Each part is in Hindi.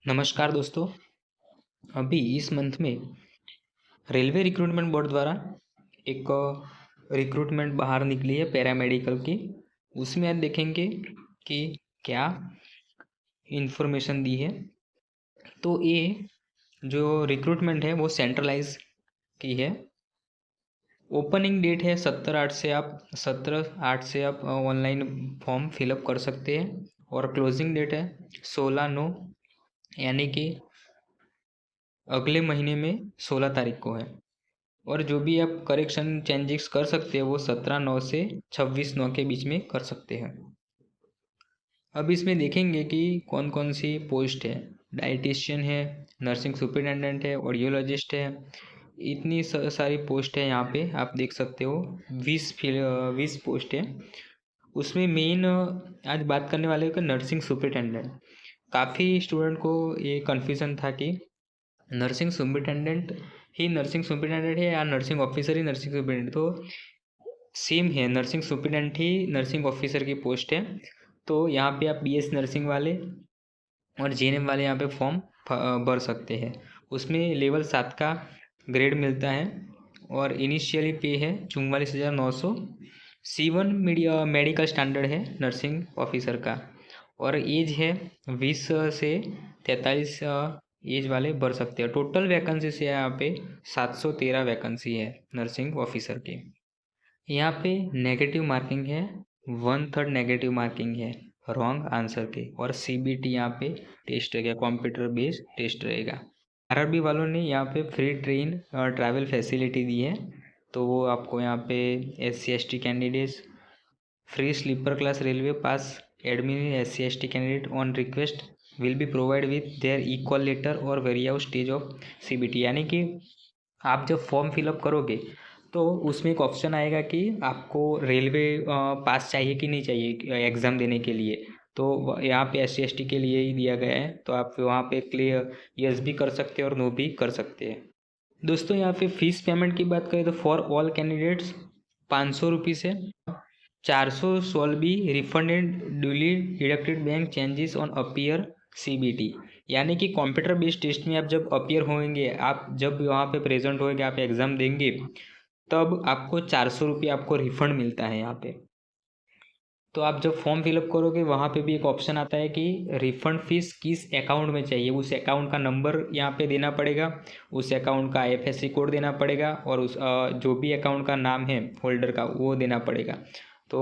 नमस्कार दोस्तों। अभी इस मंथ में रेलवे रिक्रूटमेंट बोर्ड द्वारा एक रिक्रूटमेंट बाहर निकली है पैरामेडिकल की। उसमें आज देखेंगे कि क्या इन्फॉर्मेशन दी है। तो ये जो रिक्रूटमेंट है वो सेंट्रलाइज की है। ओपनिंग डेट है 17/8 से आप ऑनलाइन फॉर्म फिलअप कर सकते हैं और क्लोजिंग डेट है 16/9, यानी कि अगले महीने में 16 तारीख को है। और जो भी आप करेक्शन चेंजेस कर सकते हैं वो 17/9 से 26/9 के बीच में कर सकते हैं। अब इसमें देखेंगे कि कौन कौन सी पोस्ट है। डाइटिशियन है, नर्सिंग सुपरिटेंडेंट है, ऑडियोलॉजिस्ट है। इतनी सारी पोस्ट है यहाँ पे आप देख सकते हो। 20 पोस्ट है। उसमें मेन आज बात करने वाले का नर्सिंग सुपरिटेंडेंट। काफ़ी स्टूडेंट को ये कन्फ्यूज़न था कि नर्सिंग सुपरिटेंडेंट ही नर्सिंग सुपरिटेंडेंट है या नर्सिंग ऑफिसर ही नर्सिंग सुपरिटेंडेंट। तो सेम है, नर्सिंग सुपरिटेंडेंट ही नर्सिंग ऑफिसर की पोस्ट है। तो यहाँ पे आप बीएस नर्सिंग वाले और जीएनएम वाले यहाँ पे फॉर्म भर सकते हैं। उसमें लेवल 7 का ग्रेड मिलता है और इनिशियली पे है 44,900। C1 मेडिकल स्टैंडर्ड है नर्सिंग ऑफिसर का। और एज है 20 से 43 एज वाले भर सकते हैं। टोटल वैकेंसी से यहाँ पे 713 वैकेंसी है नर्सिंग ऑफिसर की। यहाँ पे नेगेटिव मार्किंग है, 1/3 नेगेटिव मार्किंग है रॉन्ग आंसर के। और CBT यहाँ पे टेस्ट रहेगा, कंप्यूटर बेस्ड टेस्ट रहेगा। आरआरबी वालों ने यहाँ पे फ्री ट्रेन और ट्रैवल फैसिलिटी दी है। तो वो आपको यहाँ पे SC/ST candidates free sleeper class railway pass admin SC/ST candidate on request will be provide with their equal letter और very out stage of CBT। यानी कि आप जब फॉर्म फिलअप करोगे तो उसमें एक ऑप्शन आएगा कि आपको रेलवे पास चाहिए कि नहीं चाहिए एग्ज़ाम देने के लिए। तो यहाँ पे SC/ST के लिए ही दिया गया है। तो आप वहाँ पे क्लियर यस भी कर सकते हैं और नो भी कर सकते हैं। दोस्तों यहाँ पे फीस पेमेंट की बात करें तो फॉर ऑल कैंडिडेट्स 500 रुपीज़ है। 416 be refunded duly deducted bank changes on appear CBT। यानी कि कंप्यूटर बेस्ड टेस्ट में आप जब अपीयर होंगे, आप जब वहाँ पे प्रेजेंट होंगे, आप एग्ज़ाम देंगे, तब आपको 400 रुपये आपको रिफंड मिलता है यहाँ पे। तो आप जब फॉर्म फिलअप करोगे वहाँ पे भी एक ऑप्शन आता है कि रिफंड फीस किस अकाउंट में चाहिए। उस अकाउंट का नंबर यहाँ पे देना पड़ेगा, उस अकाउंट का IFSC कोड देना पड़ेगा और उस जो भी अकाउंट का नाम है होल्डर का वो देना पड़ेगा। तो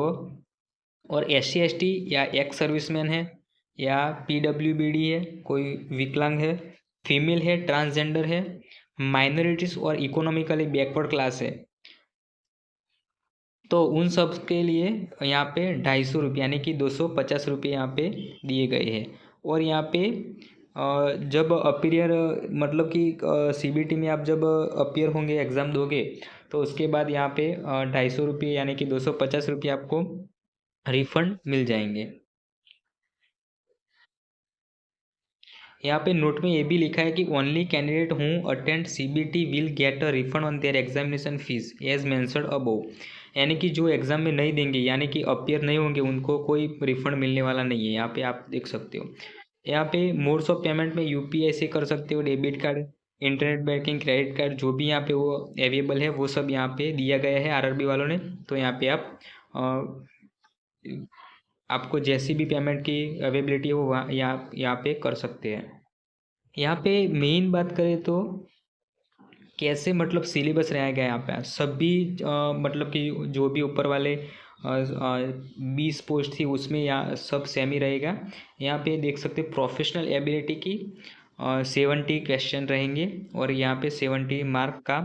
और SC/ST या एक्स सर्विसमैन है या PWBD है, कोई विकलांग है, फीमेल है, ट्रांसजेंडर है, माइनॉरिटीज़ और इकोनॉमिकली बैकवर्ड क्लास है, तो उन सब के लिए यहाँ पे 250 रुपये यानी कि 250 रुपये यहाँ पे दिए गए हैं। और यहाँ पे जब अपीयर मतलब कि CBT में आप जब अपीयर होंगे, एग्ज़ाम दोगे, तो उसके बाद यहाँ पे 250 रुपये यानी कि 250 रुपये आपको रिफंड मिल जाएंगे। यहाँ पे नोट में ये भी लिखा है कि only candidate who attend CBT will get a refund on their examination fees as mentioned above. यानी कि जो एग्ज़ाम में नहीं देंगे यानी कि अपीयर नहीं होंगे उनको कोई रिफंड मिलने वाला नहीं है। यहाँ पे आप देख सकते हो। यहाँ पे मोड्स ऑफ पेमेंट में UPI से कर सकते हो, debit card, internet banking, credit card, जो भी यहाँ पे वो अवेलेबल है वो सब यहाँ पे दिया गया है RRB वालों ने। तो यहाँ पे आप आपको जैसी भी पेमेंट की अवेलेबिलिटी है वो वहाँ यहाँ पे कर सकते हैं। यहाँ पे मेन बात करें तो कैसे मतलब सिलेबस रहेगा गया यहाँ पे सभी मतलब कि जो भी ऊपर वाले 20 पोस्ट थी उसमें यहाँ सब सेम ही रहेगा। यहाँ पे देख सकते प्रोफेशनल एबिलिटी की 70 क्वेश्चन रहेंगे और यहाँ पे 70 मार्क का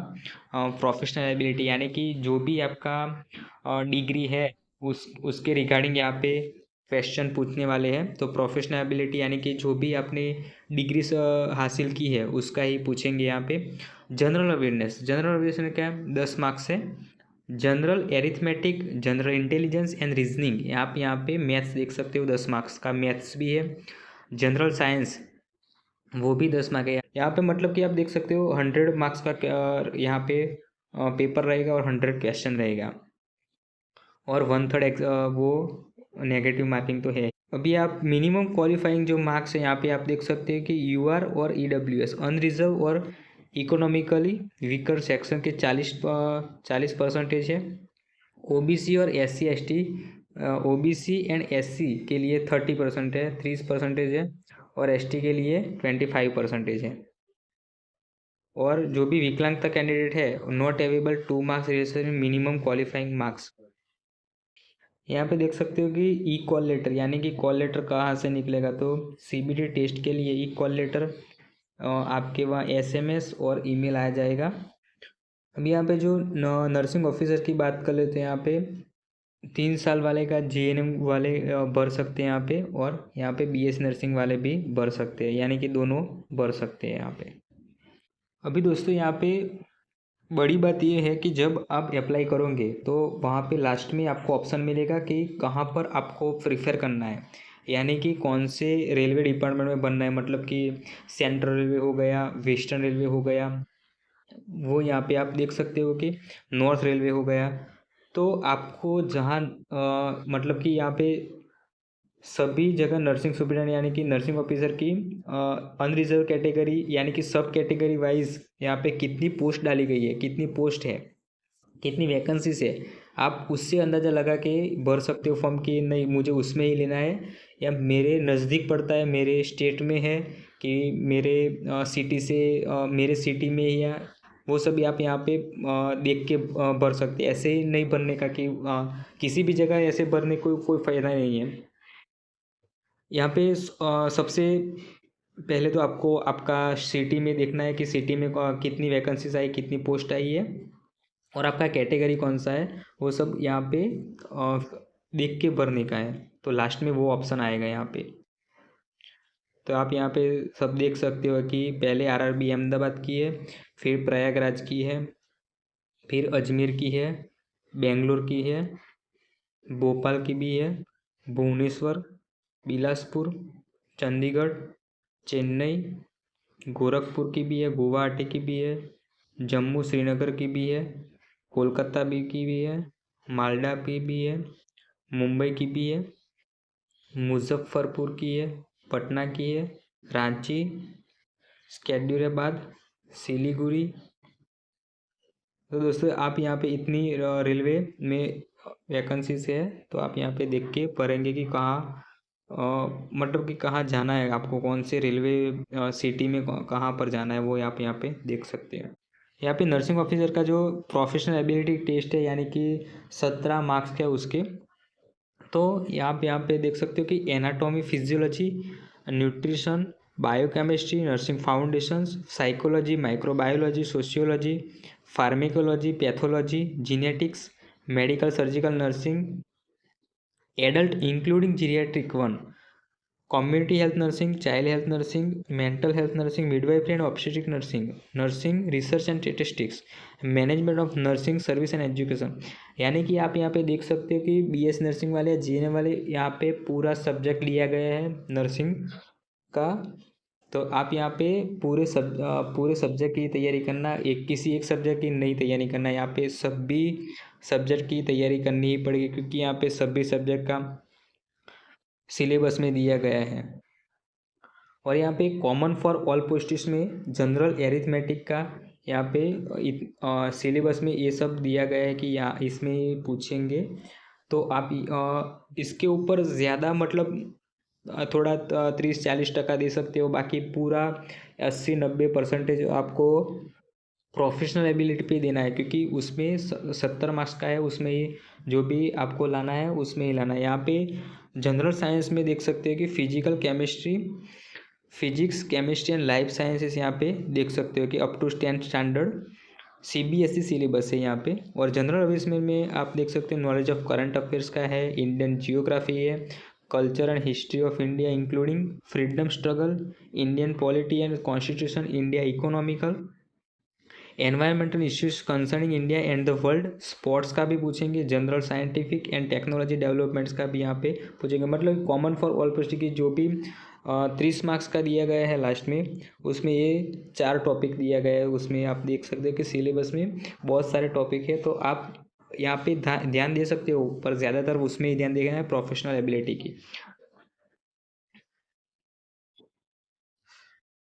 प्रोफेशनल एबिलिटी यानी कि जो भी आपका डिग्री है उसके रिगार्डिंग यहाँ पे क्वेश्चन पूछने वाले हैं। तो प्रोफेशनल एबिलिटी यानी कि जो भी आपने डिग्री हासिल की है उसका ही पूछेंगे यहाँ पे। जनरल अवेयरनेस में क्या है 10 मार्क्स है। General arithmetic, general intelligence and reasoning, आप यहाँ पे मैथ्स देख सकते हो 10 मार्क्स का मैथ्स भी है। जनरल साइंस वो भी 10 मार्क है। यहाँ पे मतलब कि आप देख सकते हो 100 मार्क्स का यहाँ पे पेपर रहेगा और 100 क्वेश्चन रहेगा और 1/3 वो नेगेटिव मार्किंग तो है। अभी आप मिनिमम क्वालिफाइंग जो मार्क्स है यहाँ पे आप देख सकते हैं कि यूआर और ईडब्ल्यूएस अनरिजर्व और इकोनॉमिकली वीकर सेक्शन के 40% है। ओबीसी और SC ST, OBC and SC के लिए 30% है, 30% है, और एसटी के लिए 25% है। और जो भी विकलांगता कैंडिडेट है not available 2 marks reservation minimum qualifying marks. यहाँ पे देख सकते हो कि ई कॉल लेटर, यानी कि कॉल लेटर कहाँ से निकलेगा, तो सीबीटी टेस्ट के लिए ई कॉल लेटर आपके वहाँ एसएमएस और ईमेल आ जाएगा। अब यहाँ पे जो नर्सिंग ऑफिसर की बात कर लेते हैं, यहाँ पे 3 साल वाले का जीएनएम वाले भर सकते हैं यहाँ पे, और यहाँ पे बीएस नर्सिंग वाले भी भर सकते हैं, यानी कि दोनों भर सकते हैं यहाँ पे। अभी दोस्तों यहाँ पे बड़ी बात ये है कि जब आप अप्लाई करोगे तो वहाँ पे लास्ट में आपको ऑप्शन मिलेगा कि कहाँ पर आपको प्रीफर करना है, यानी कि कौन से रेलवे डिपार्टमेंट में बनना है, मतलब कि सेंट्रल रेलवे हो गया, वेस्टर्न रेलवे हो गया, वो यहाँ पे आप देख सकते हो कि नॉर्थ रेलवे हो गया। तो आपको जहाँ मतलब कि यहाँ पे सभी जगह नर्सिंग सुपरिटेंडेंट यानी कि नर्सिंग ऑफिसर की अनरिजर्व कैटेगरी यानी कि सब कैटेगरी वाइज यहाँ पे कितनी पोस्ट डाली गई है, कितनी पोस्ट है, कितनी वैकेंसीज है, आप उससे अंदाज़ा लगा के भर सकते हो फॉर्म कि नहीं मुझे उसमें ही लेना है, या मेरे नज़दीक पड़ता है, मेरे स्टेट में है, कि मेरे सिटी से मेरे सिटी में ही, या वो सभी आप यहाँ पे देख के भर सकते हैं। ऐसे ही नहीं भरने का कि किसी भी जगह ऐसे भरने कोई फ़ायदा नहीं है। यहाँ पे सबसे पहले तो आपको आपका सिटी में देखना है कि सिटी में कितनी वैकेंसीज आई, कितनी पोस्ट आई है, और आपका कैटेगरी कौन सा है, वो सब यहाँ पे देख के भरने का है। तो लास्ट में वो ऑप्शन आएगा यहाँ पे। तो आप यहाँ पे सब देख सकते हो कि पहले आरआरबी अहमदाबाद की है, फिर प्रयागराज की है, फिर अजमेर की है, बेंगलोर की है, भोपाल की भी है, भुवनेश्वर, बिलासपुर, चंडीगढ़, चेन्नई, गोरखपुर की भी है, गुवाहाटी की भी है, जम्मू श्रीनगर की भी है, कोलकाता भी की भी है, मालदा की भी है, मुंबई की भी है, मुजफ्फरपुर की है, पटना की है, रांची, स्कैंडराबाद, सिलीगुड़ी। तो दोस्तों आप यहाँ पे इतनी रेलवे में वैकेंसीज है, तो आप यहाँ पे देख के पढ़ेंगे कि कहाँ मतलब कि कहाँ जाना है आपको, कौन से रेलवे सिटी में कहाँ पर जाना है, वो आप यहाँ पे देख सकते हैं। यहाँ पे नर्सिंग ऑफिसर का जो प्रोफेशनल एबिलिटी टेस्ट है, यानी कि 17 मार्क्स के उसके, तो यहाँ पे देख सकते हो कि anatomy, physiology, nutrition, biochemistry, nursing foundations, psychology, microbiology, sociology, pharmacology, pathology, genetics, medical surgical nursing, adult including geriatric one, community health nursing, child health nursing, mental health nursing, midwifery and obstetric nursing, nursing research and statistics, management of nursing service and education. यानी कि आप यहाँ पे देख सकते हो कि बीएस नर्सिंग वाले या जीएनएम वाले यहाँ पे पूरा सब्जेक्ट लिया गया है नर्सिंग का। तो आप यहाँ पे पूरे सब्जेक्ट की तैयारी करना, किसी एक सब्जेक्ट की नहीं तैयारी करना, यहाँ पे सभी सब्जेक्ट की तैयारी करनी ही पड़ेगी, क्योंकि यहाँ पे सभी सब्जेक्ट का सिलेबस में दिया गया है। और यहाँ पे कॉमन फॉर ऑल पोस्ट्स में जनरल एरिथमेटिक का यहाँ पे सिलेबस में ये सब दिया गया है कि यहाँ इसमें पूछेंगे। तो आप इसके ऊपर ज़्यादा मतलब थोड़ा 30-40% दे सकते हो, बाकी पूरा 80-90% आपको प्रोफेशनल एबिलिटी पे देना है, क्योंकि उसमें 70 मार्क्स का है, उसमें ही जो भी आपको लाना है उसमें ही लाना है। यहाँ पे जनरल साइंस में देख सकते हैं कि physical chemistry, physics, chemistry and life sciences यहाँ पे देख सकते हो कि up to 10th standard CBSE syllabus है यहाँ पे। और जनरल अवेयरनेस में आप देख सकते हैं नॉलेज ऑफ करंट अफेयर्स का है, इंडियन जियोग्राफी है, culture and history of India including freedom struggle, Indian polity and constitution, India economical, environmental issues concerning India and the world, sports का भी पूछेंगे, general scientific and technology developments का भी यहाँ पे पूछेंगे। मतलब कॉमन फॉर ऑल पोस्ट की जो भी 30 मार्क्स का दिया गया है लास्ट में, उसमें ये 4 टॉपिक दिया गया है। उसमें आप देख सकते हो कि सिलेबस में बहुत सारे टॉपिक है, तो आप यहाँ पे ध्यान दे सकते हो, पर ज़्यादातर उसमें ही ध्यान देना है प्रोफेशनल एबिलिटी की।